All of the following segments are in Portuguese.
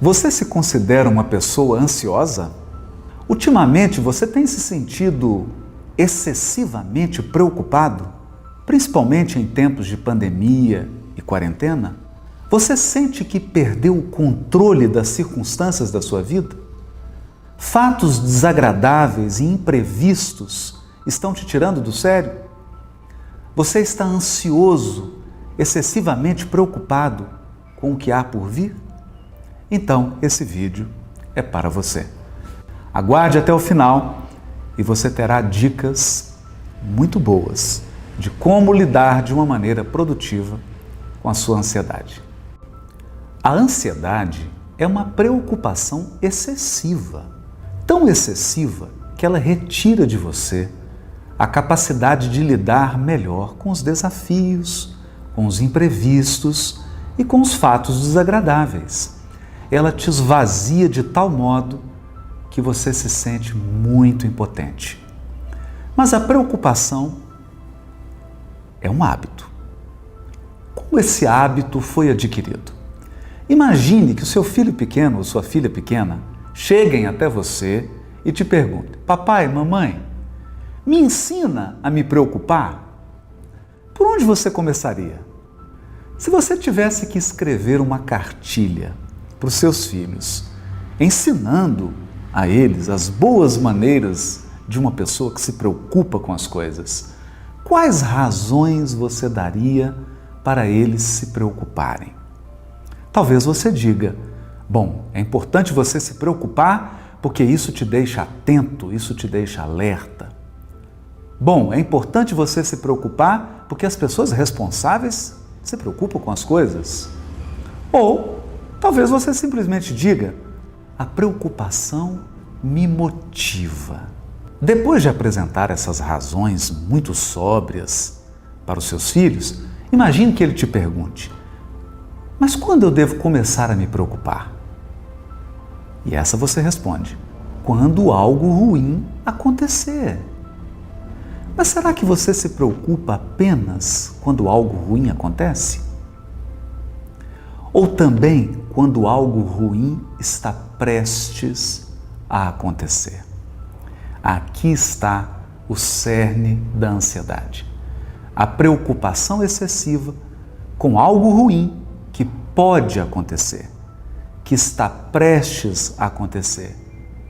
Você se considera uma pessoa ansiosa? Ultimamente você tem se sentido excessivamente preocupado, principalmente em tempos de pandemia e quarentena? Você sente que perdeu o controle das circunstâncias da sua vida? Fatos desagradáveis e imprevistos estão te tirando do sério? Você está ansioso, excessivamente preocupado com o que há por vir? Então, esse vídeo é para você. Aguarde até o final e você terá dicas muito boas de como lidar de uma maneira produtiva com a sua ansiedade. A ansiedade é uma preocupação excessiva, tão excessiva que ela retira de você a capacidade de lidar melhor com os desafios, com os imprevistos e com os fatos desagradáveis. Ela te esvazia de tal modo que você se sente muito impotente. Mas a preocupação é um hábito. Como esse hábito foi adquirido? Imagine que o seu filho pequeno ou sua filha pequena cheguem até você e te perguntem: papai, mamãe, me ensina a me preocupar? Por onde você começaria? Se você tivesse que escrever uma cartilha para os seus filhos, ensinando a eles as boas maneiras de uma pessoa que se preocupa com as coisas, quais razões você daria para eles se preocuparem? Talvez você diga: bom, é importante você se preocupar porque isso te deixa atento, isso te deixa alerta. Bom, é importante você se preocupar porque as pessoas responsáveis se preocupam com as coisas. Ou talvez você simplesmente diga: a preocupação me motiva. Depois de apresentar essas razões muito sóbrias para os seus filhos, imagine que ele te pergunte: mas quando eu devo começar a me preocupar? E essa você responde: quando algo ruim acontecer. Mas será que você se preocupa apenas quando algo ruim acontece? Ou também quando algo ruim está prestes a acontecer? Aqui está o cerne da ansiedade. A preocupação excessiva com algo ruim que pode acontecer, que está prestes a acontecer,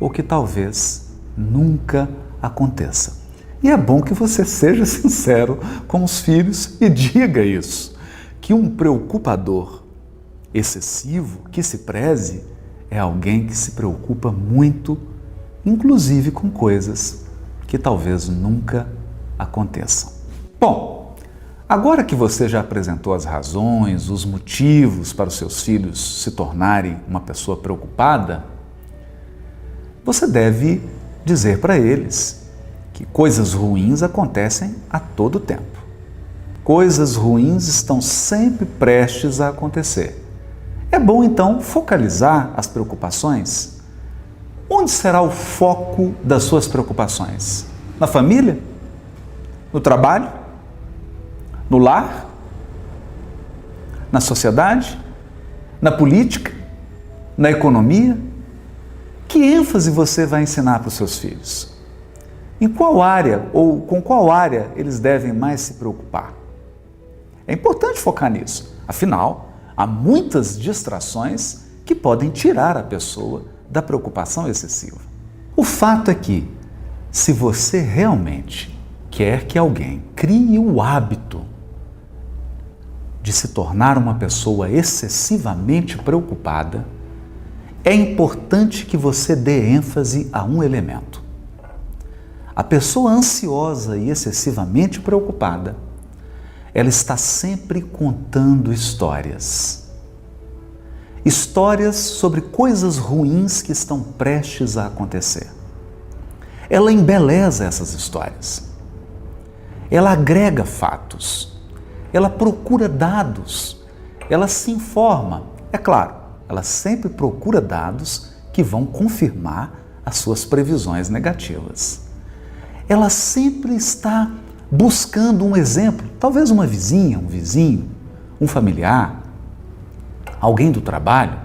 ou que talvez nunca aconteça. E é bom que você seja sincero com os filhos e diga isso, que um preocupador excessivo, que se preze, é alguém que se preocupa muito, inclusive com coisas que talvez nunca aconteçam. Bom, agora que você já apresentou as razões, os motivos para os seus filhos se tornarem uma pessoa preocupada, você deve dizer para eles que coisas ruins acontecem a todo tempo. Coisas ruins estão sempre prestes a acontecer. É bom, então, focalizar as preocupações. Onde será o foco das suas preocupações? Na família? No trabalho? No lar? Na sociedade? Na política? Na economia? Que ênfase você vai ensinar para os seus filhos? Em qual área ou com qual área eles devem mais se preocupar? É importante focar nisso. Afinal, há muitas distrações que podem tirar a pessoa da preocupação excessiva. O fato é que, se você realmente quer que alguém crie o hábito de se tornar uma pessoa excessivamente preocupada, é importante que você dê ênfase a um elemento. A pessoa ansiosa e excessivamente preocupada, ela está sempre contando histórias. Histórias sobre coisas ruins que estão prestes a acontecer. Ela embeleza essas histórias. Ela agrega fatos. Ela procura dados. Ela se informa. É claro, ela sempre procura dados que vão confirmar as suas previsões negativas. Ela sempre está buscando um exemplo, talvez uma vizinha, um vizinho, um familiar, alguém do trabalho,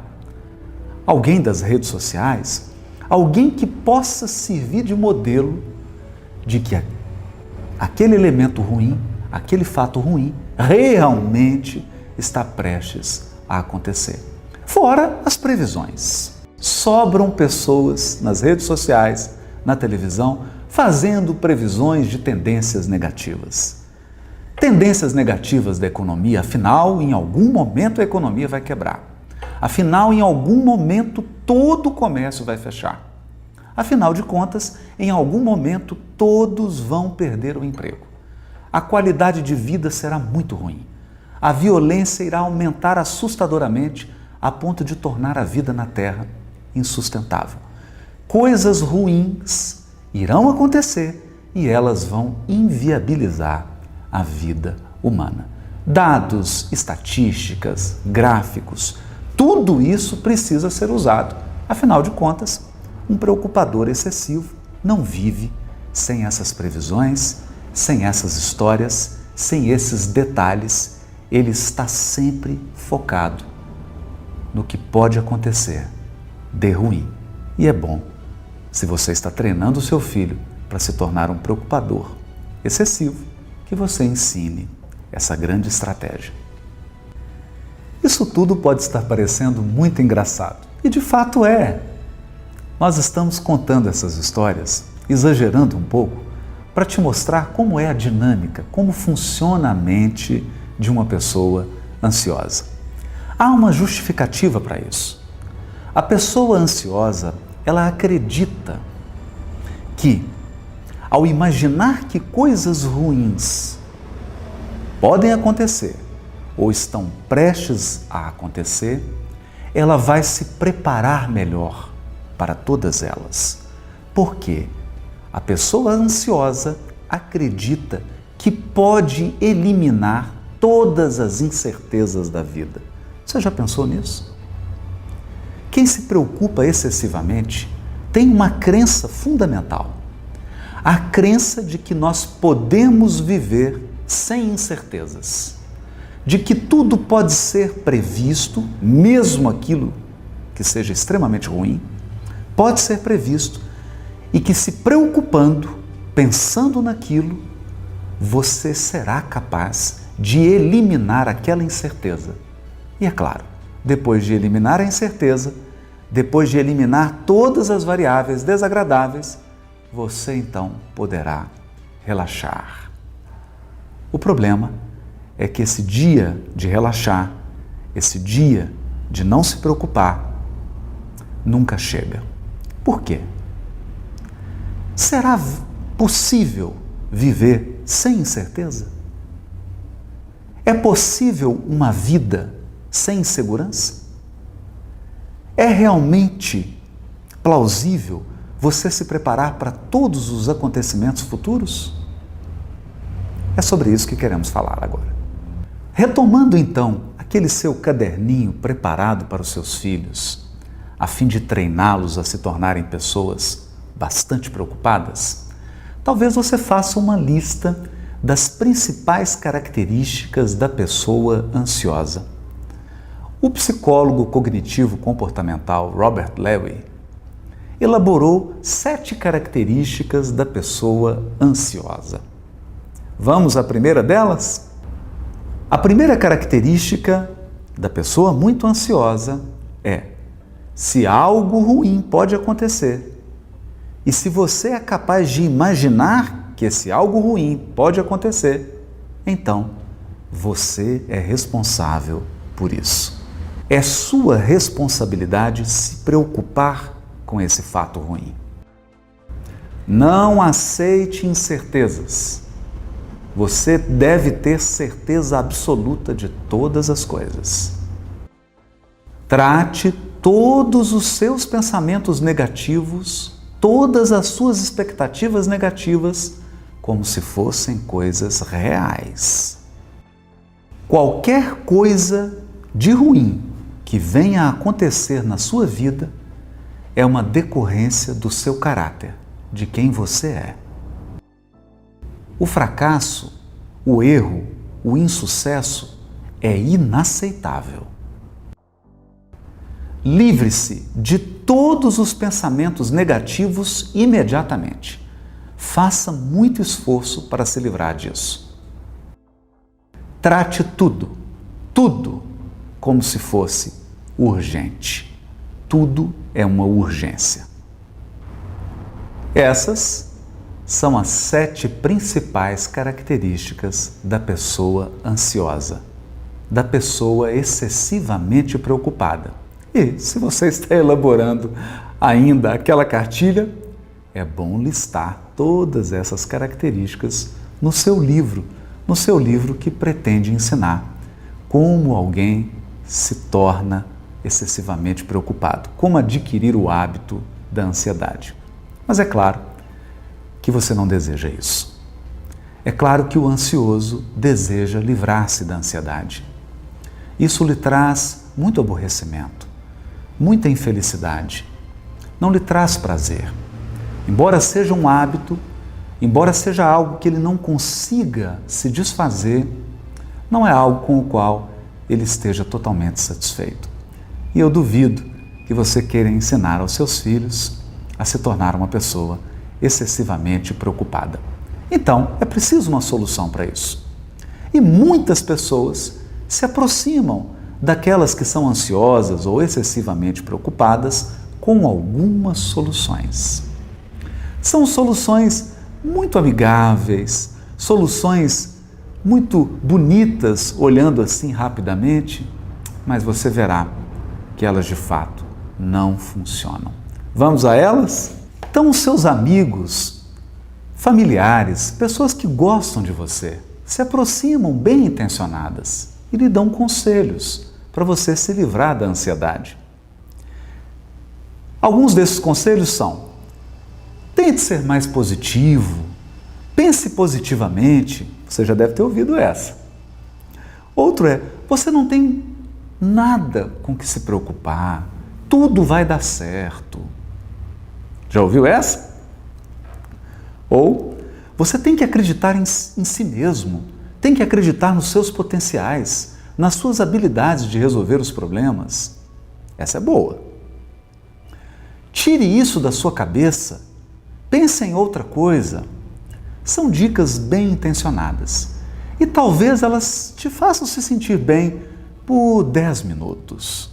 alguém das redes sociais, alguém que possa servir de modelo de que aquele elemento ruim, aquele fato ruim, realmente está prestes a acontecer. Fora as previsões. Sobram pessoas nas redes sociais, na televisão, fazendo previsões de tendências negativas. Tendências negativas da economia, afinal, em algum momento a economia vai quebrar. Afinal, em algum momento todo o comércio vai fechar. Afinal de contas, em algum momento todos vão perder o emprego. A qualidade de vida será muito ruim. A violência irá aumentar assustadoramente a ponto de tornar a vida na Terra insustentável. Coisas ruins irão acontecer e elas vão inviabilizar a vida humana. Dados, estatísticas, gráficos, tudo isso precisa ser usado. Afinal de contas, um preocupador excessivo não vive sem essas previsões, sem essas histórias, sem esses detalhes. Ele está sempre focado no que pode acontecer de ruim. E é bom, se você está treinando o seu filho para se tornar um preocupador excessivo, que você ensine essa grande estratégia. Isso tudo pode estar parecendo muito engraçado, e de fato é. Nós estamos contando essas histórias, exagerando um pouco, para te mostrar como é a dinâmica, como funciona a mente de uma pessoa ansiosa. Há uma justificativa para isso. A pessoa ansiosa, ela acredita que, ao imaginar que coisas ruins podem acontecer ou estão prestes a acontecer, ela vai se preparar melhor para todas elas. Por quê? A pessoa ansiosa acredita que pode eliminar todas as incertezas da vida. Você já pensou nisso? Quem se preocupa excessivamente tem uma crença fundamental. A crença de que nós podemos viver sem incertezas. De que tudo pode ser previsto, mesmo aquilo que seja extremamente ruim, pode ser previsto e que se preocupando, pensando naquilo, você será capaz de eliminar aquela incerteza. E é claro, depois de eliminar a incerteza, depois de eliminar todas as variáveis desagradáveis, você então poderá relaxar. O problema é que esse dia de relaxar, esse dia de não se preocupar, nunca chega. Por quê? Será possível viver sem incerteza? É possível uma vida sem insegurança? É realmente plausível você se preparar para todos os acontecimentos futuros? É sobre isso que queremos falar agora. Retomando então aquele seu caderninho preparado para os seus filhos, a fim de treiná-los a se tornarem pessoas bastante preocupadas, talvez você faça uma lista das principais características da pessoa ansiosa. O psicólogo cognitivo comportamental Robert Levy elaborou 7 características da pessoa ansiosa. Vamos à primeira delas? A primeira característica da pessoa muito ansiosa é: se algo ruim pode acontecer, e se você é capaz de imaginar que esse algo ruim pode acontecer, então você é responsável por isso. É sua responsabilidade se preocupar com esse fato ruim. Não aceite incertezas. Você deve ter certeza absoluta de todas as coisas. Trate todos os seus pensamentos negativos, todas as suas expectativas negativas, como se fossem coisas reais. Qualquer coisa de ruim que venha a acontecer na sua vida é uma decorrência do seu caráter, de quem você é. O fracasso, o erro, o insucesso é inaceitável. Livre-se de todos os pensamentos negativos imediatamente. Faça muito esforço para se livrar disso. Trate tudo como se fosse urgente. Tudo é uma urgência. Essas são as 7 principais características da pessoa ansiosa, da pessoa excessivamente preocupada. E se você está elaborando ainda aquela cartilha, é bom listar todas essas características no seu livro que pretende ensinar como alguém se torna excessivamente preocupado, como adquirir o hábito da ansiedade. Mas é claro que você não deseja isso. É claro que o ansioso deseja livrar-se da ansiedade. Isso lhe traz muito aborrecimento, muita infelicidade, não lhe traz prazer. Embora seja um hábito, embora seja algo que ele não consiga se desfazer, não é algo com o qual ele esteja totalmente satisfeito. E eu duvido que você queira ensinar aos seus filhos a se tornar uma pessoa excessivamente preocupada. Então, é preciso uma solução para isso. E muitas pessoas se aproximam daquelas que são ansiosas ou excessivamente preocupadas com algumas soluções. São soluções muito amigáveis, soluções muito bonitas, olhando assim rapidamente, mas você verá que elas de fato não funcionam. Vamos a elas? Então, os seus amigos, familiares, pessoas que gostam de você, se aproximam bem intencionadas e lhe dão conselhos para você se livrar da ansiedade. Alguns desses conselhos são: tente ser mais positivo, pense positivamente. Você já deve ter ouvido essa. Outro é: você não tem nada com que se preocupar, tudo vai dar certo. Já ouviu essa? Ou: você tem que acreditar em si mesmo, tem que acreditar nos seus potenciais, nas suas habilidades de resolver os problemas. Essa é boa. Tire isso da sua cabeça, pense em outra coisa. São dicas bem intencionadas e talvez elas te façam se sentir bem por 10 minutos.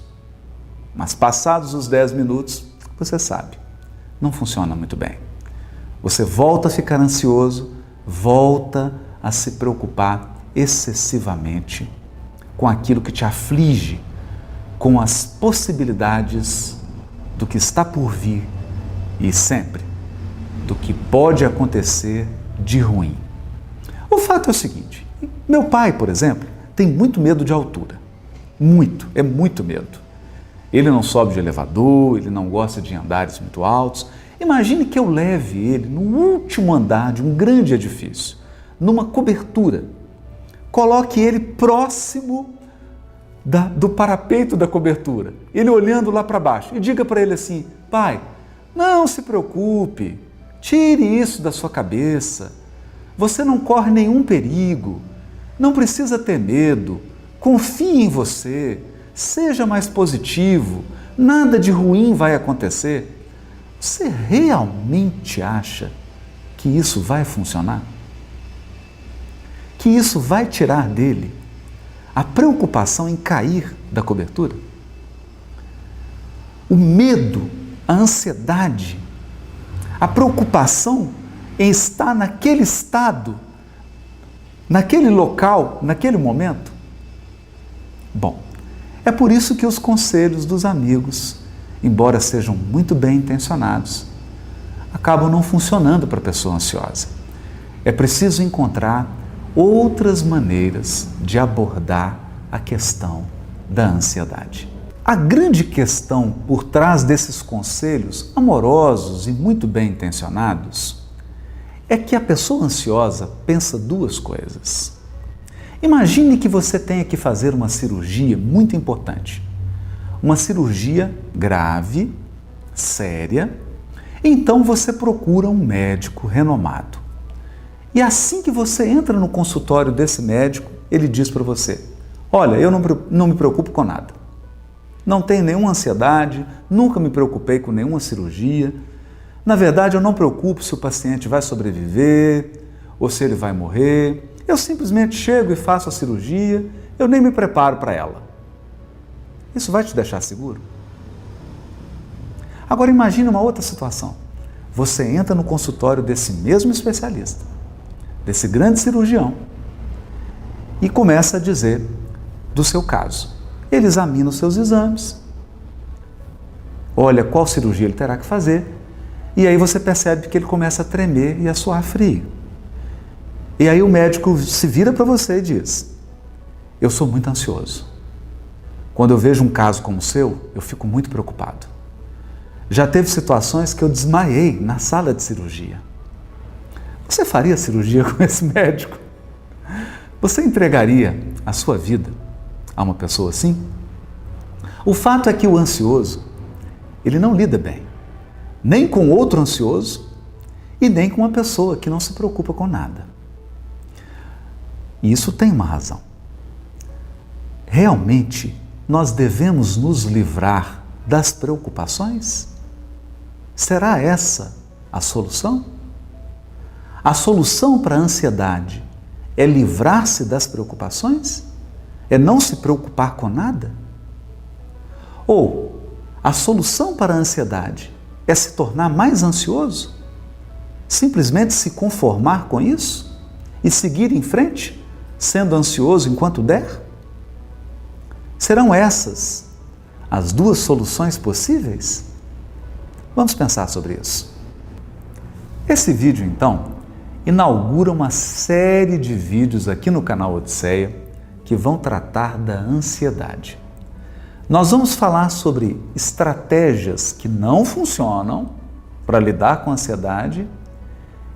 Mas passados os 10 minutos, você sabe, não funciona muito bem. Você volta a ficar ansioso, volta a se preocupar excessivamente com aquilo que te aflige, com as possibilidades do que está por vir e sempre do que pode acontecer de ruim. O fato é o seguinte: meu pai, por exemplo, tem muito medo de altura. Muito medo. Ele não sobe de elevador, ele não gosta de andares muito altos. Imagine que eu leve ele no último andar de um grande edifício, numa cobertura. Coloque ele próximo do parapeito da cobertura, ele olhando lá para baixo, e diga para ele assim: pai, não se preocupe, tire isso da sua cabeça, você não corre nenhum perigo, não precisa ter medo, confie em você, seja mais positivo, nada de ruim vai acontecer. Você realmente acha que isso vai funcionar? Que isso vai tirar dele a preocupação em cair da cobertura? O medo, a ansiedade, a preocupação em estar naquele estado, naquele local, naquele momento? Bom, é por isso que os conselhos dos amigos, embora sejam muito bem intencionados, acabam não funcionando para a pessoa ansiosa. É preciso encontrar outras maneiras de abordar a questão da ansiedade. A grande questão por trás desses conselhos amorosos e muito bem intencionados é que a pessoa ansiosa pensa duas coisas. Imagine que você tenha que fazer uma cirurgia muito importante, uma cirurgia grave, séria, então você procura um médico renomado. E assim que você entra no consultório desse médico, ele diz para você: olha, eu não me preocupo com nada. não tenho nenhuma ansiedade, nunca me preocupei com nenhuma cirurgia. Na verdade, eu não preocupo se o paciente vai sobreviver ou se ele vai morrer. Eu simplesmente chego e faço a cirurgia, eu nem me preparo para ela. Isso vai te deixar seguro? Agora imagine uma outra situação. Você entra no consultório desse mesmo especialista, desse grande cirurgião, e começa a dizer do seu caso. Ele examina os seus exames, olha qual cirurgia ele terá que fazer, e aí você percebe que ele começa a tremer e a suar frio. E aí o médico se vira para você e diz: eu sou muito ansioso. Quando eu vejo um caso como o seu, eu fico muito preocupado. Já teve situações que eu desmaiei na sala de cirurgia. Você faria cirurgia com esse médico? Você entregaria a sua vida a uma pessoa assim? O fato é que o ansioso, ele não lida bem, nem com outro ansioso e nem com uma pessoa que não se preocupa com nada. E isso tem uma razão. Realmente, nós devemos nos livrar das preocupações? Será essa a solução? A solução para a ansiedade é livrar-se das preocupações? É não se preocupar com nada? Ou a solução para a ansiedade é se tornar mais ansioso? Simplesmente se conformar com isso e seguir em frente, sendo ansioso enquanto der? Serão essas as duas soluções possíveis? Vamos pensar sobre isso. Esse vídeo, então, inaugura uma série de vídeos aqui no canal Odisseia que vão tratar da ansiedade. Nós vamos falar sobre estratégias que não funcionam para lidar com a ansiedade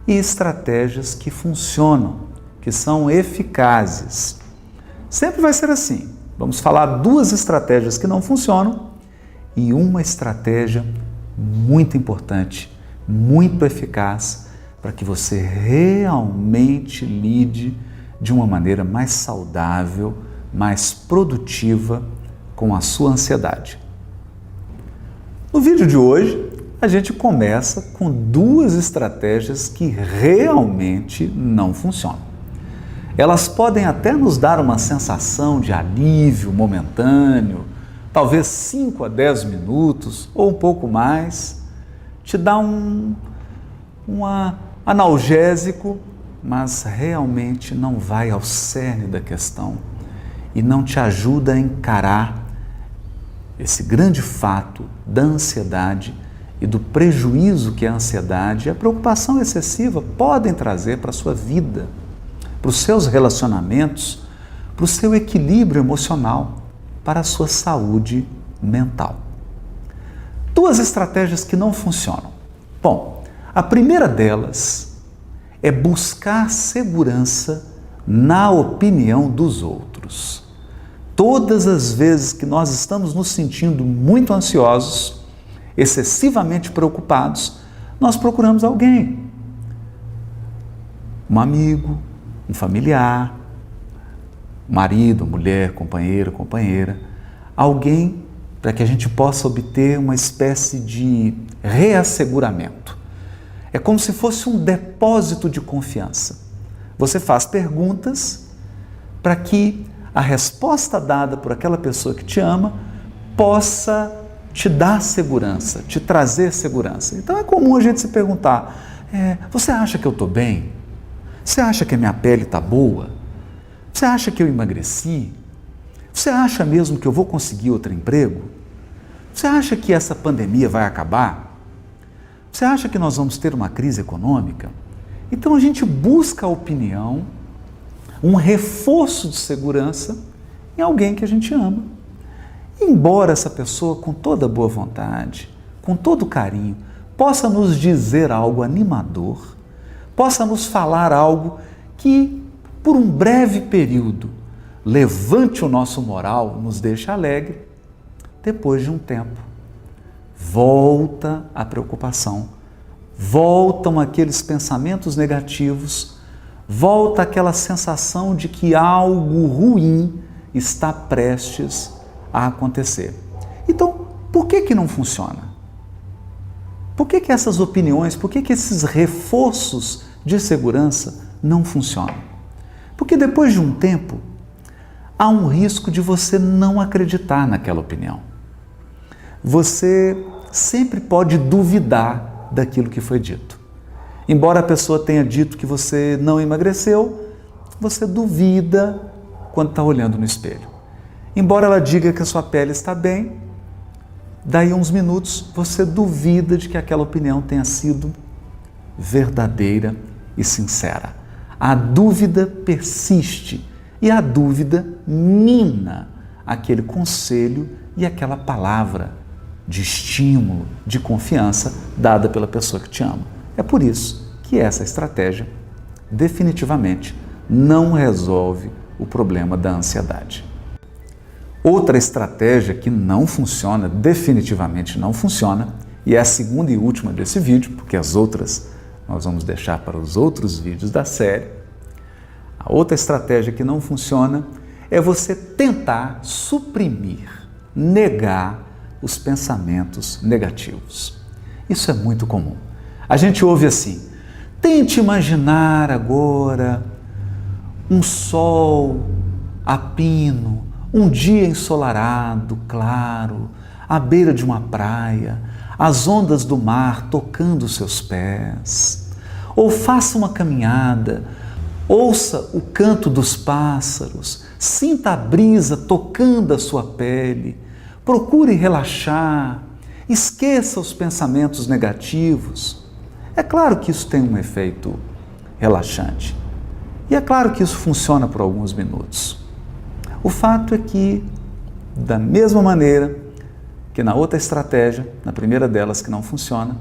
e estratégias que funcionam, que são eficazes. Sempre vai ser assim. Vamos falar duas estratégias que não funcionam e uma estratégia muito importante, muito eficaz, para que você realmente lide de uma maneira mais saudável, mais produtiva com a sua ansiedade. No vídeo de hoje, a gente começa com duas estratégias que realmente não funcionam. Elas podem até nos dar uma sensação de alívio momentâneo, talvez 5 a 10 minutos ou um pouco mais, te dá um analgésico, mas realmente não vai ao cerne da questão e não te ajuda a encarar esse grande fato da ansiedade e do prejuízo que a ansiedade e a preocupação excessiva podem trazer para a sua vida, para os seus relacionamentos, para o seu equilíbrio emocional, para a sua saúde mental. Duas estratégias que não funcionam. Bom, a primeira delas é buscar segurança na opinião dos outros. Todas as vezes que nós estamos nos sentindo muito ansiosos, excessivamente preocupados, nós procuramos alguém, um amigo, um familiar, marido, mulher, companheiro, companheira, alguém para que a gente possa obter uma espécie de reasseguramento. É como se fosse um depósito de confiança. Você faz perguntas para que a resposta dada por aquela pessoa que te ama possa te dar segurança, te trazer segurança. Então é comum a gente se perguntar, você acha que eu estou bem? Você acha que a minha pele está boa? Você acha que eu emagreci? Você acha mesmo que eu vou conseguir outro emprego? Você acha que essa pandemia vai acabar? Você acha que nós vamos ter uma crise econômica? Então a gente busca a opinião, um reforço de segurança em alguém que a gente ama. Embora essa pessoa, com toda boa vontade, com todo carinho, possa nos dizer algo animador, possa nos falar algo que, por um breve período, levante o nosso moral, nos deixe alegre, depois de um tempo, volta a preocupação, voltam aqueles pensamentos negativos, volta aquela sensação de que algo ruim está prestes a acontecer. Então, por que não funciona? Por que essas opiniões, por que esses reforços de segurança não funcionam? Porque depois de um tempo, há um risco de você não acreditar naquela opinião. Você sempre pode duvidar daquilo que foi dito. Embora a pessoa tenha dito que você não emagreceu, você duvida quando está olhando no espelho. Embora ela diga que a sua pele está bem, daí uns minutos você duvida de que aquela opinião tenha sido verdadeira e sincera. A dúvida persiste e a dúvida mina aquele conselho e aquela palavra de estímulo, de confiança dada pela pessoa que te ama. É por isso que essa estratégia definitivamente não resolve o problema da ansiedade. Outra estratégia que não funciona, definitivamente não funciona, e é a segunda e última desse vídeo, porque as outras nós vamos deixar para os outros vídeos da série. A outra estratégia que não funciona é você tentar suprimir, negar os pensamentos negativos. Isso é muito comum. A gente ouve assim: tente imaginar agora um sol a pino, um dia ensolarado, claro, à beira de uma praia, as ondas do mar tocando os seus pés. Ou faça uma caminhada, ouça o canto dos pássaros, sinta a brisa tocando a sua pele, procure relaxar, esqueça os pensamentos negativos. É claro que isso tem um efeito relaxante. E é claro que isso funciona por alguns minutos. O fato é que, da mesma maneira que na outra estratégia, na primeira delas que não funciona,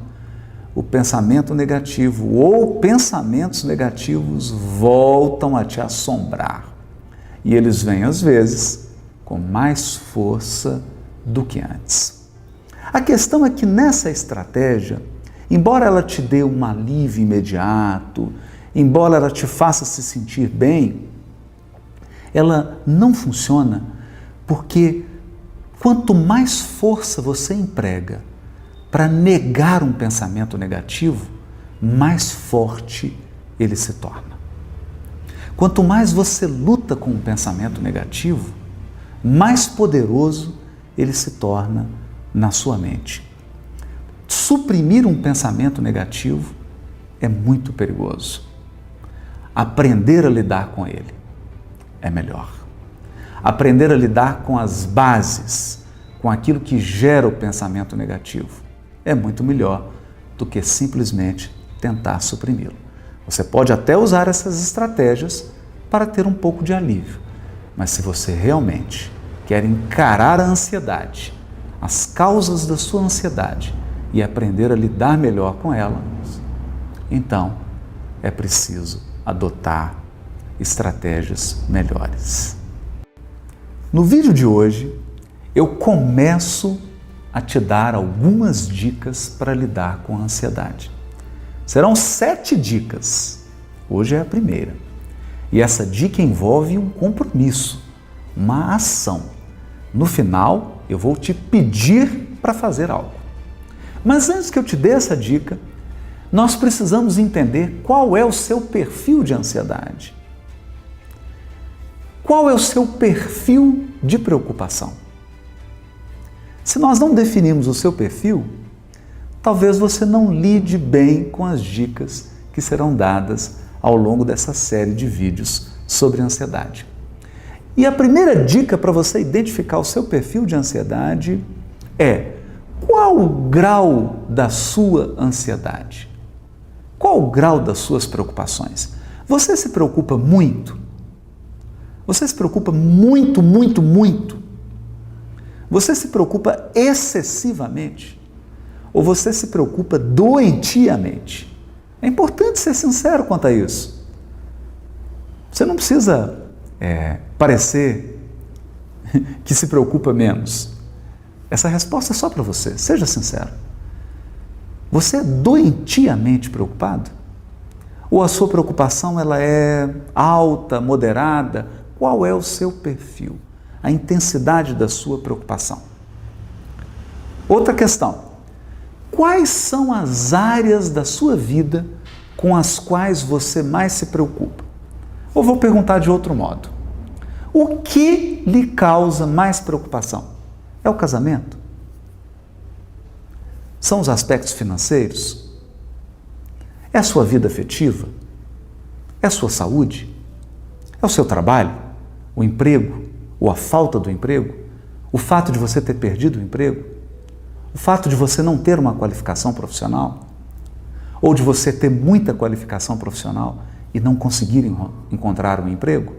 o pensamento negativo ou pensamentos negativos voltam a te assombrar. E eles vêm, às vezes, com mais força do que antes. A questão é que nessa estratégia, embora ela te dê um alívio imediato, embora ela te faça se sentir bem, ela não funciona porque quanto mais força você emprega para negar um pensamento negativo, mais forte ele se torna. Quanto mais você luta com um pensamento negativo, mais poderoso ele se torna na sua mente. Suprimir um pensamento negativo é muito perigoso. Aprender a lidar com ele é melhor. Aprender a lidar com as bases, com aquilo que gera o pensamento negativo, é muito melhor do que simplesmente tentar suprimi-lo. Você pode até usar essas estratégias para ter um pouco de alívio, mas se você realmente quer encarar a ansiedade, as causas da sua ansiedade e aprender a lidar melhor com ela, então é preciso adotar estratégias melhores. No vídeo de hoje, eu começo a te dar algumas dicas para lidar com a ansiedade. Serão 7 dicas. Hoje é a primeira. E essa dica envolve um compromisso, uma ação. No final, eu vou te pedir para fazer algo. Mas antes que eu te dê essa dica, nós precisamos entender qual é o seu perfil de ansiedade. Qual é o seu perfil de preocupação? Se nós não definirmos o seu perfil, talvez você não lide bem com as dicas que serão dadas ao longo dessa série de vídeos sobre ansiedade. E a primeira dica para você identificar o seu perfil de ansiedade é: qual o grau da sua ansiedade? Qual o grau das suas preocupações? Você se preocupa muito? Você se preocupa muito, muito, muito? Você se preocupa excessivamente? Ou você se preocupa doentiamente? É importante ser sincero quanto a isso. Você não precisa parecer que se preocupa menos. Essa resposta é só para você, seja sincero. Você é doentiamente preocupado? Ou a sua preocupação ela é alta, moderada? Qual é o seu perfil? A intensidade da sua preocupação? Outra questão: quais são as áreas da sua vida com as quais você mais se preocupa? Ou vou perguntar de outro modo: o que lhe causa mais preocupação? É o casamento? São os aspectos financeiros? É a sua vida afetiva? É a sua saúde? É o seu trabalho? O emprego? Ou a falta do emprego? O fato de você ter perdido o emprego? O fato de você não ter uma qualificação profissional? Ou de você ter muita qualificação profissional e não conseguir encontrar um emprego?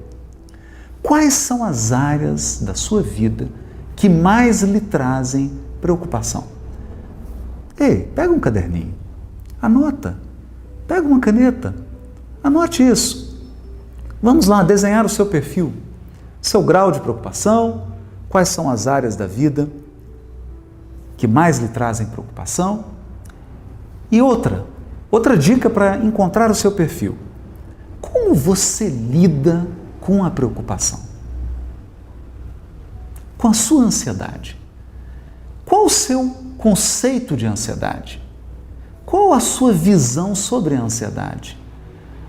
Quais são as áreas da sua vida que mais lhe trazem preocupação? Ei, pega um caderninho, anota, pega uma caneta, anote isso. Vamos lá desenhar o seu perfil, seu grau de preocupação, quais são as áreas da vida que mais lhe trazem preocupação. E outra dica para encontrar o seu perfil: como você lida com a preocupação? Com a sua ansiedade? Qual o seu conceito de ansiedade? Qual a sua visão sobre a ansiedade?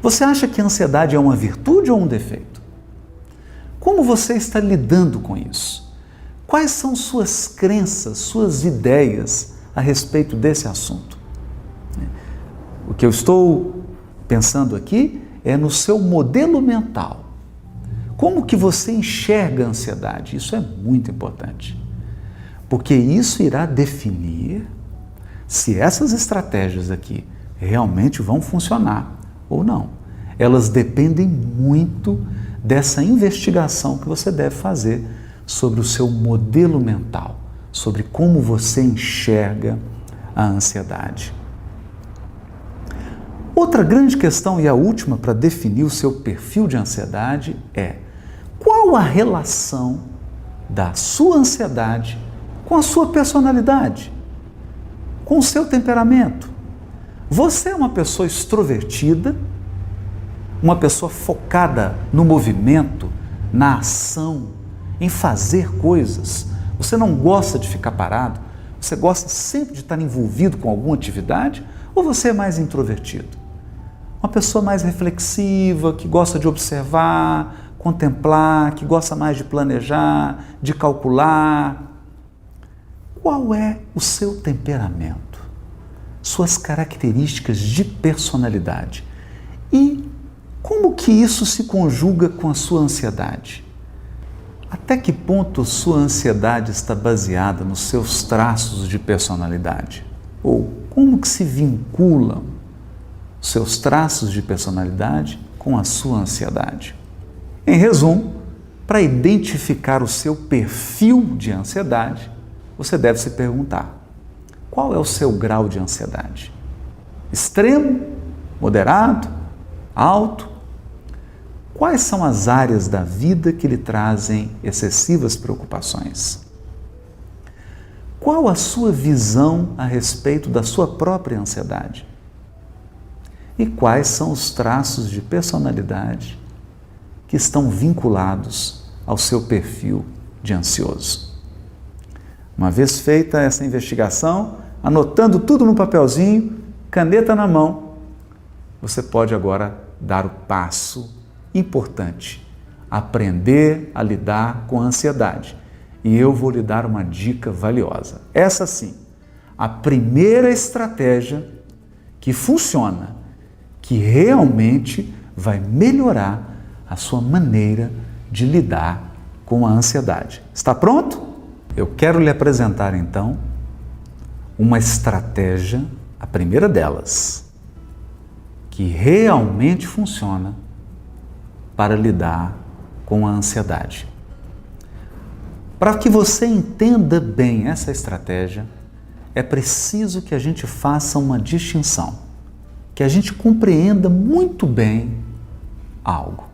Você acha que a ansiedade é uma virtude ou um defeito? Como você está lidando com isso? Quais são suas crenças, suas ideias a respeito desse assunto? O que eu estou pensando aqui é no seu modelo mental. Como que você enxerga a ansiedade? Isso é muito importante, porque isso irá definir se essas estratégias aqui realmente vão funcionar ou não. Elas dependem muito dessa investigação que você deve fazer sobre o seu modelo mental, sobre como você enxerga a ansiedade. Outra grande questão, e a última para definir o seu perfil de ansiedade, é: qual a relação da sua ansiedade com a sua personalidade, com o seu temperamento? Você é uma pessoa extrovertida, uma pessoa focada no movimento, na ação, em fazer coisas? Você não gosta de ficar parado? Você gosta sempre de estar envolvido com alguma atividade? Ou você é mais introvertido? Uma pessoa mais reflexiva, que gosta de observar, contemplar, que gosta mais de planejar, de calcular. Qual é o seu temperamento? Suas características de personalidade? E como que isso se conjuga com a sua ansiedade? Até que ponto sua ansiedade está baseada nos seus traços de personalidade? Ou como que se vinculam seus traços de personalidade com a sua ansiedade? Em resumo, para identificar o seu perfil de ansiedade, você deve se perguntar: qual é o seu grau de ansiedade? Extremo? Moderado? Alto? Quais são as áreas da vida que lhe trazem excessivas preocupações? Qual a sua visão a respeito da sua própria ansiedade? E quais são os traços de personalidade que estão vinculados ao seu perfil de ansioso? Uma vez feita essa investigação, anotando tudo no papelzinho, caneta na mão, você pode agora dar o passo importante: aprender a lidar com a ansiedade. E eu vou lhe dar uma dica valiosa. Essa sim, a primeira estratégia que funciona, que realmente vai melhorar a sua maneira de lidar com a ansiedade. Está pronto? Eu quero lhe apresentar então uma estratégia, a primeira delas, que realmente funciona para lidar com a ansiedade. Para que você entenda bem essa estratégia, é preciso que a gente faça uma distinção, que a gente compreenda muito bem algo.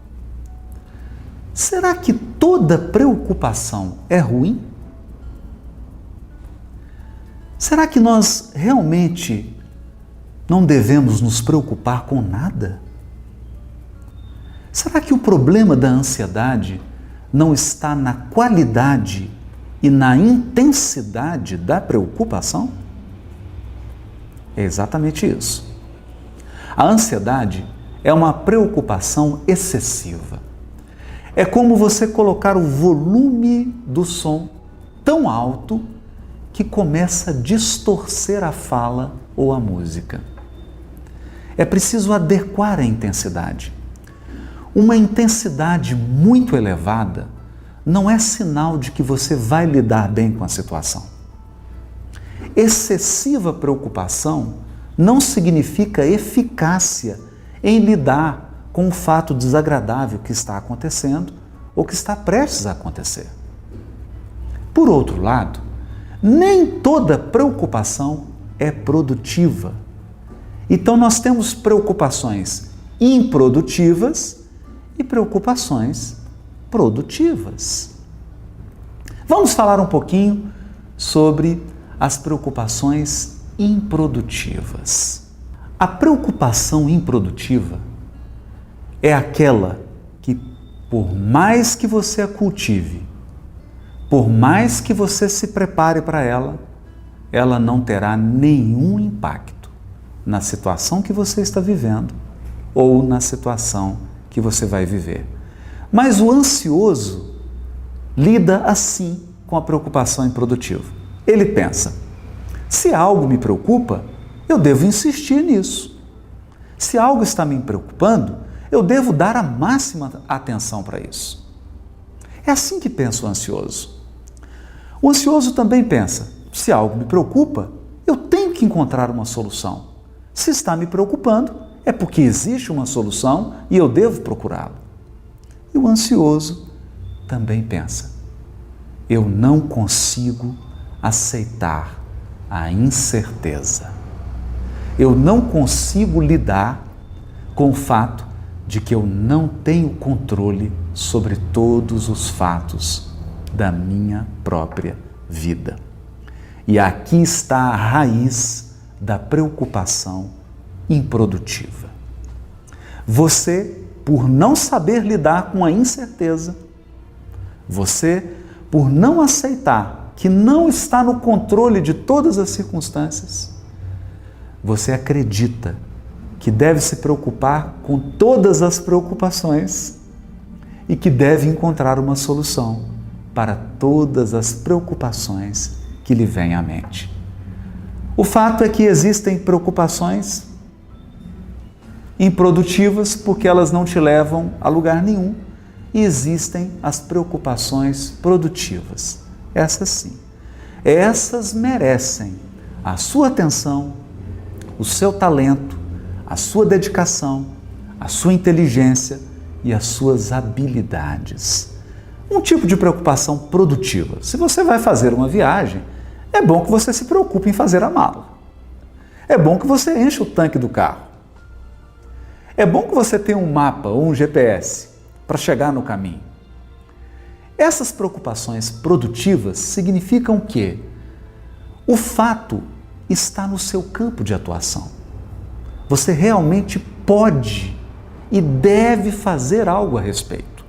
Será que toda preocupação é ruim? Será que nós realmente não devemos nos preocupar com nada? Será que o problema da ansiedade não está na qualidade e na intensidade da preocupação? É exatamente isso. A ansiedade é uma preocupação excessiva. É como você colocar o volume do som tão alto que começa a distorcer a fala ou a música. É preciso adequar a intensidade. Uma intensidade muito elevada não é sinal de que você vai lidar bem com a situação. Excessiva preocupação não significa eficácia em lidar com o fato desagradável que está acontecendo ou que está prestes a acontecer. Por outro lado, nem toda preocupação é produtiva. Então nós temos preocupações improdutivas e preocupações produtivas. Vamos falar um pouquinho sobre as preocupações improdutivas. A preocupação improdutiva é aquela que, por mais que você a cultive, por mais que você se prepare para ela não terá nenhum impacto na situação que você está vivendo ou na situação que você vai viver. Mas o ansioso lida assim com a preocupação improdutiva. Ele pensa: se algo me preocupa, eu devo insistir nisso. Se algo está me preocupando, eu devo dar a máxima atenção para isso. É assim que pensa o ansioso. O ansioso também pensa: se algo me preocupa, eu tenho que encontrar uma solução. Se está me preocupando, é porque existe uma solução e eu devo procurá-la. E o ansioso também pensa: eu não consigo aceitar a incerteza. Eu não consigo lidar com o fato de que eu não tenho controle sobre todos os fatos da minha própria vida. E aqui está a raiz da preocupação improdutiva. Você, por não saber lidar com a incerteza, você, por não aceitar que não está no controle de todas as circunstâncias, você acredita que deve se preocupar com todas as preocupações e que deve encontrar uma solução para todas as preocupações que lhe vêm à mente. O fato é que existem preocupações improdutivas porque elas não te levam a lugar nenhum, e existem as preocupações produtivas. Essas sim. Essas merecem a sua atenção, o seu talento, a sua dedicação, a sua inteligência e as suas habilidades. Um tipo de preocupação produtiva. Se você vai fazer uma viagem, é bom que você se preocupe em fazer a mala. É bom que você encha o tanque do carro. É bom que você tenha um mapa ou um GPS para chegar no caminho. Essas preocupações produtivas significam que o fato está no seu campo de atuação. Você realmente pode e deve fazer algo a respeito.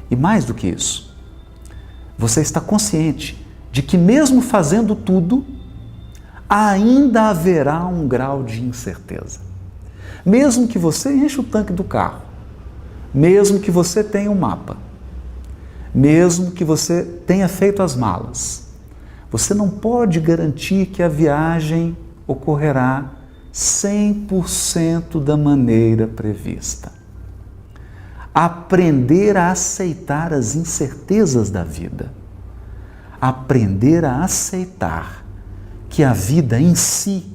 E mais do que isso, você está consciente de que mesmo fazendo tudo, ainda haverá um grau de incerteza. Mesmo que você encha o tanque do carro, mesmo que você tenha um mapa, mesmo que você tenha feito as malas, você não pode garantir que a viagem ocorrerá 100% da maneira prevista. Aprender a aceitar as incertezas da vida. Aprender a aceitar que a vida em si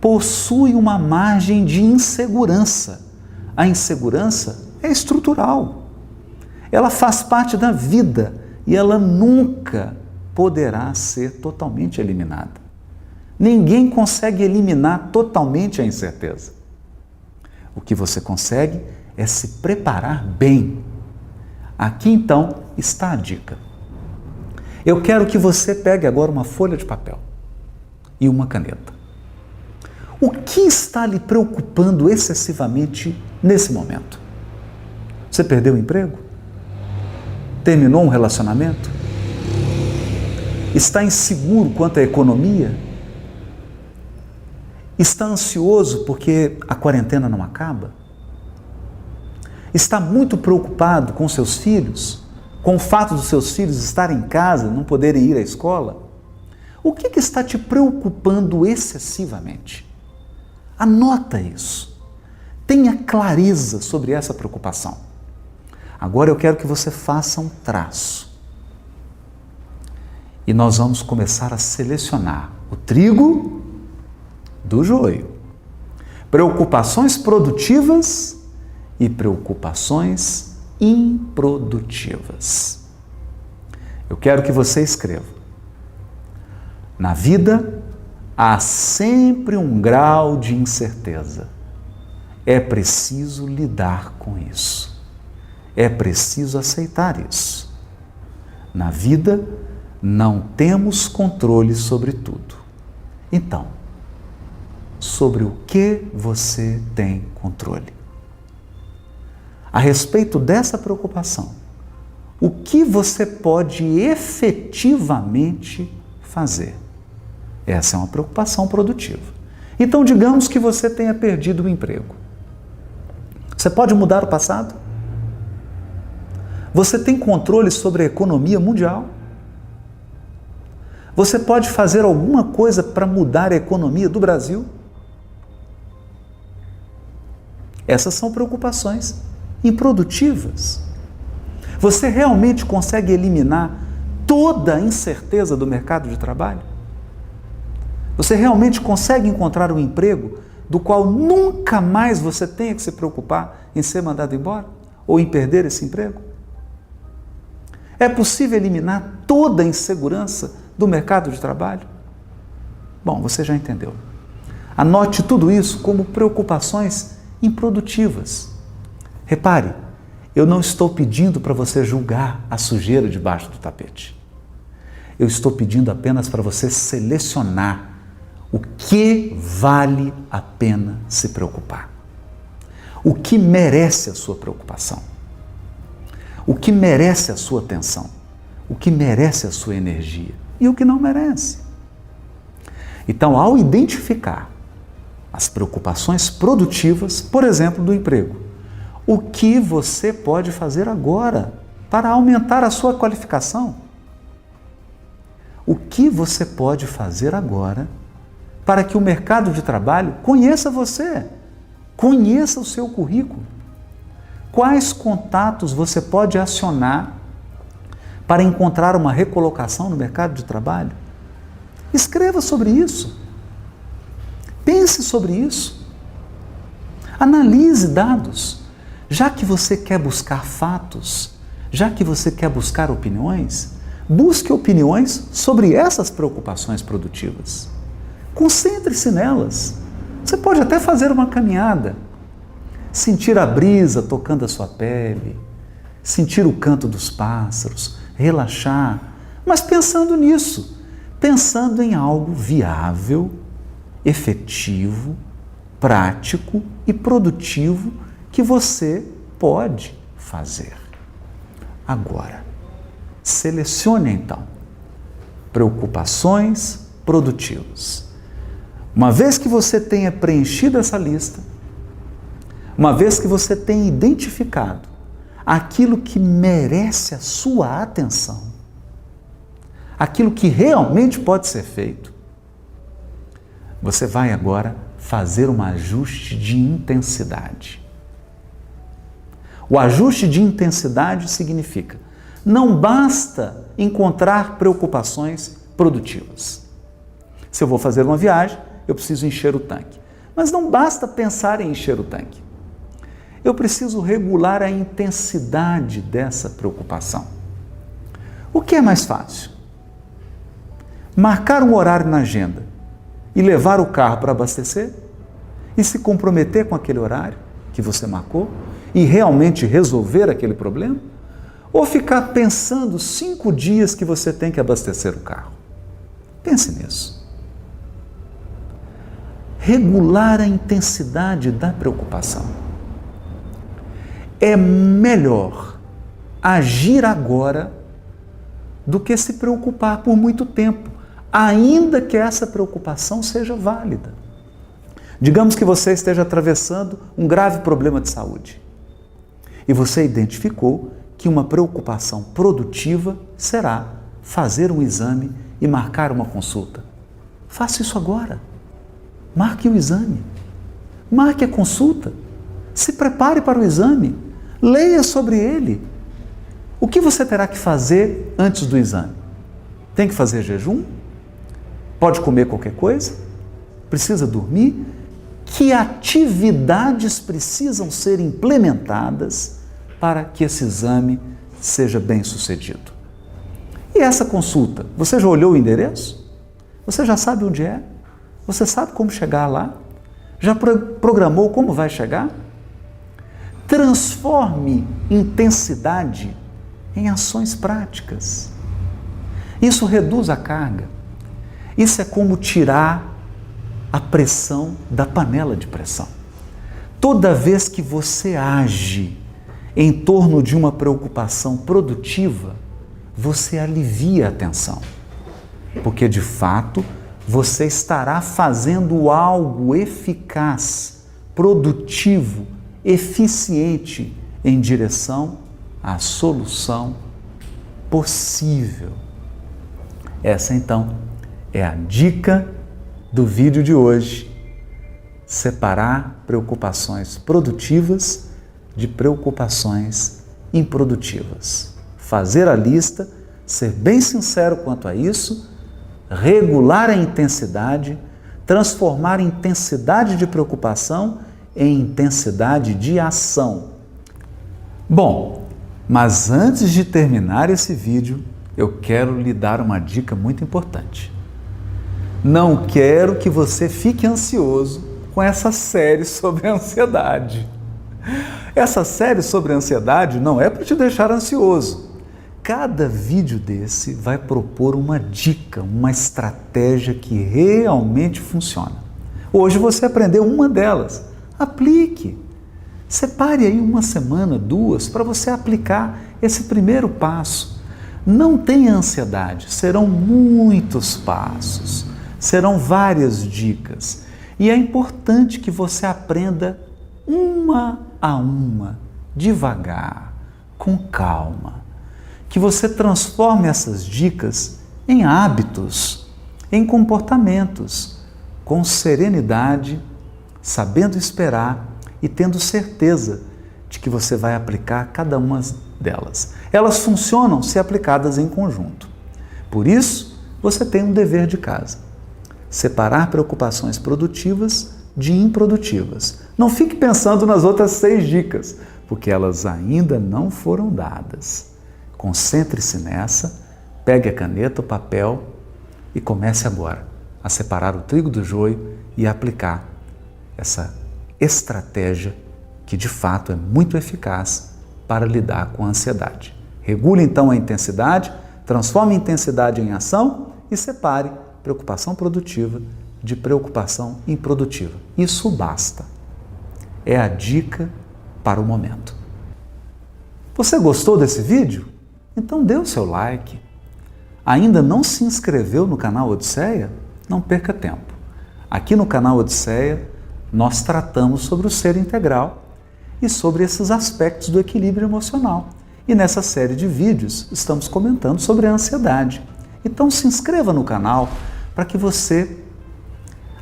possui uma margem de insegurança. A insegurança é estrutural. Ela faz parte da vida e ela nunca poderá ser totalmente eliminada. Ninguém consegue eliminar totalmente a incerteza. O que você consegue é se preparar bem. Aqui então está a dica. Eu quero que você pegue agora uma folha de papel e uma caneta. O que está lhe preocupando excessivamente nesse momento? Você perdeu o emprego? Terminou um relacionamento? Está inseguro quanto à economia? Está ansioso porque a quarentena não acaba? Está muito preocupado com seus filhos? Com o fato dos seus filhos estarem em casa, não poderem ir à escola? O que está te preocupando excessivamente? Anota isso. Tenha clareza sobre essa preocupação. Agora eu quero que você faça um traço. E nós vamos começar a selecionar o trigo do joio. Preocupações produtivas e preocupações improdutivas. Eu quero que você escreva. Na vida, há sempre um grau de incerteza. É preciso lidar com isso. É preciso aceitar isso. Na vida, não temos controle sobre tudo. Então, sobre o que você tem controle? A respeito dessa preocupação, o que você pode efetivamente fazer? Essa é uma preocupação produtiva. Então, digamos que você tenha perdido o emprego. Você pode mudar o passado? Você tem controle sobre a economia mundial? Você pode fazer alguma coisa para mudar a economia do Brasil? Essas são preocupações improdutivas. Você realmente consegue eliminar toda a incerteza do mercado de trabalho? Você realmente consegue encontrar um emprego do qual nunca mais você tenha que se preocupar em ser mandado embora ou em perder esse emprego? É possível eliminar toda a insegurança do mercado de trabalho? Bom, você já entendeu. Anote tudo isso como preocupações improdutivas. Repare, eu não estou pedindo para você julgar a sujeira debaixo do tapete. Eu estou pedindo apenas para você selecionar o que vale a pena se preocupar. O que merece a sua preocupação. O que merece a sua atenção. O que merece a sua energia. E o que não merece. Então, ao identificar as preocupações produtivas, por exemplo, do emprego, o que você pode fazer agora para aumentar a sua qualificação? O que você pode fazer agora para que o mercado de trabalho conheça você, conheça o seu currículo? Quais contatos você pode acionar para encontrar uma recolocação no mercado de trabalho? Escreva sobre isso. Pense sobre isso. Analise dados. Já que você quer buscar fatos, já que você quer buscar opiniões, busque opiniões sobre essas preocupações produtivas. Concentre-se nelas. Você pode até fazer uma caminhada, sentir a brisa tocando a sua pele, sentir o canto dos pássaros, relaxar, mas pensando nisso, pensando em algo viável, efetivo, prático e produtivo que você pode fazer. Agora, selecione então preocupações produtivas. Uma vez que você tenha preenchido essa lista, uma vez que você tenha identificado aquilo que merece a sua atenção, aquilo que realmente pode ser feito, você vai agora fazer um ajuste de intensidade. O ajuste de intensidade significa, não basta encontrar preocupações produtivas. Se eu vou fazer uma viagem, eu preciso encher o tanque. Mas não basta pensar em encher o tanque. Eu preciso regular a intensidade dessa preocupação. O que é mais fácil? Marcar um horário na agenda e levar o carro para abastecer? E se comprometer com aquele horário que você marcou? E realmente resolver aquele problema? Ou ficar pensando 5 dias que você tem que abastecer o carro? Pense nisso. Regular a intensidade da preocupação. É melhor agir agora do que se preocupar por muito tempo, ainda que essa preocupação seja válida. Digamos que você esteja atravessando um grave problema de saúde e você identificou que uma preocupação produtiva será fazer um exame e marcar uma consulta. Faça isso agora. Marque o exame. Marque a consulta. Se prepare para o exame. Leia sobre ele. O que você terá que fazer antes do exame? Tem que fazer jejum? Pode comer qualquer coisa? Precisa dormir? Que atividades precisam ser implementadas para que esse exame seja bem sucedido? E essa consulta? Você já olhou o endereço? Você já sabe onde é? Você sabe como chegar lá? Já programou como vai chegar? Transforme intensidade em ações práticas. Isso reduz a carga. Isso é como tirar a pressão da panela de pressão. Toda vez que você age em torno de uma preocupação produtiva, você alivia a tensão, porque de fato você estará fazendo algo eficaz, produtivo, eficiente em direção à solução possível. Essa então é a dica do vídeo de hoje: separar preocupações produtivas de preocupações improdutivas. Fazer a lista, ser bem sincero quanto a isso, regular a intensidade, transformar a intensidade de preocupação em intensidade de ação. Bom, mas antes de terminar esse vídeo, eu quero lhe dar uma dica muito importante. Não quero que você fique ansioso com essa série sobre ansiedade. Essa série sobre ansiedade não é para te deixar ansioso. Cada vídeo desse vai propor uma dica, uma estratégia que realmente funciona. Hoje você aprendeu uma delas. Aplique. Separe aí uma semana, 2, para você aplicar esse primeiro passo. Não tenha ansiedade, serão muitos passos, serão várias dicas. E é importante que você aprenda uma a uma, devagar, com calma. Que você transforme essas dicas em hábitos, em comportamentos, com serenidade, sabendo esperar e tendo certeza de que você vai aplicar cada uma delas. Elas funcionam se aplicadas em conjunto. Por isso, você tem um dever de casa: separar preocupações produtivas de improdutivas. Não fique pensando nas outras 6 dicas, porque elas ainda não foram dadas. Concentre-se nessa, pegue a caneta, o papel e comece agora a separar o trigo do joio e aplicar essa estratégia que de fato é muito eficaz para lidar com a ansiedade. Regule então a intensidade, transforme a intensidade em ação e separe preocupação produtiva de preocupação improdutiva. Isso basta. É a dica para o momento. Você gostou desse vídeo? Então dê o seu like. Ainda não se inscreveu no canal Odisseia? Não perca tempo. Aqui no canal Odisseia nós tratamos sobre o ser integral e sobre esses aspectos do equilíbrio emocional. E nessa série de vídeos estamos comentando sobre a ansiedade. Então se inscreva no canal para que você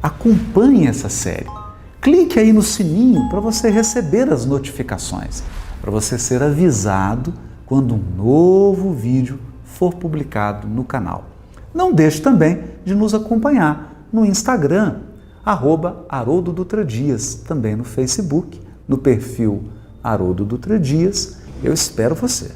acompanhe essa série. Clique aí no sininho para você receber as notificações, para você ser avisado quando um novo vídeo for publicado no canal. Não deixe também de nos acompanhar no Instagram, @HaroldoDutradias, também no Facebook, no perfil Haroldo Dutra Dias. Eu espero você.